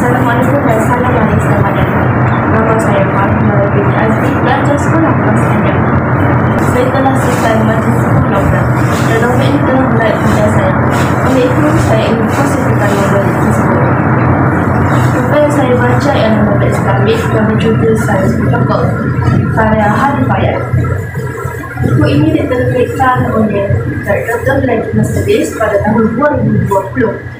Assalamualaikum dan salam manis selamat datang. Nama saya Fahimah binti Azmi, pelajar sekolah kelas Anjang. Saya telah selesai majlis psikologi dan novel ini telah mulai kerja saya. Oleh itu, saya ingin konsepkan novel tersebut. Novel yang saya baca ialah novel Islamik yang berjudul Sains Protokol karya Hari Payat. Buku ini diterbitkan oleh Dr. Lagi Mercedes pada tahun 2020.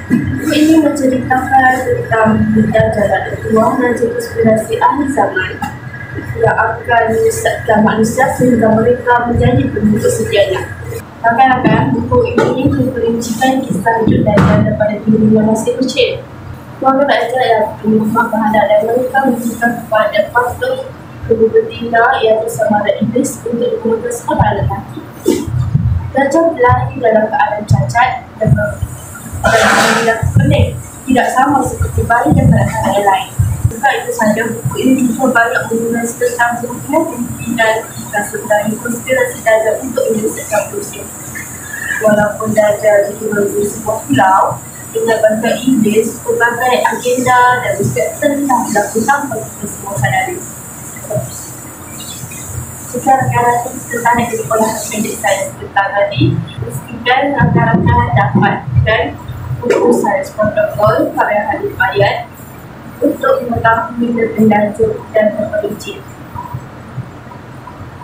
Buku ini menceritakan tentang bidang jalan tertuang dan konspirasi akhir zaman yang akan menyesatkan manusia sehingga mereka menjadi penduduk sejati. Rakan-rakan, buku ini memperincikan kisah hidup Dajjal daripada dirinya masih kecil. Keluarga Dajjal yang penyembah berhala dan mereka meminta kepada pastor kubu betina iaitu Samara Iblis untuk digunakan seorang lelaki. Dajjal lahir dalam keadaan cacat dan yang pening, tidak sama seperti bayi dan anak-anak yang lain. Bukan itu sahaja, buku ini juga banyak mengulas tentang kemungkinan pimpinan dan sebenarnya konspirasi Dajjal untuk menyesatkan manusia. Walaupun Dajjal diturunkan di sebuah pulau dengan bantuan Iblis, pelbagai agenda dan riset telah dilakukan tanpa kita semua sadari. Jika rakan-rakan tertarik di sekolah pendek saya tentang tadi, pastikan rakan-rakan dapatkan buku Sains Protokol karya Hari Payat untuk mengetahui lebih lanjut dan terperinci.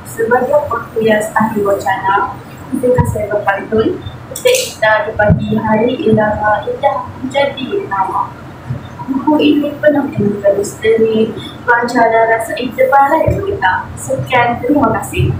Sebagai penulis ahli wacana, ketika saya berpantun, ketika kita di pagi hari irama indah menjadi nama. Buku ini penuh dengan misteri, baca dan rasa itibar yang kita. Sekian, terima kasih.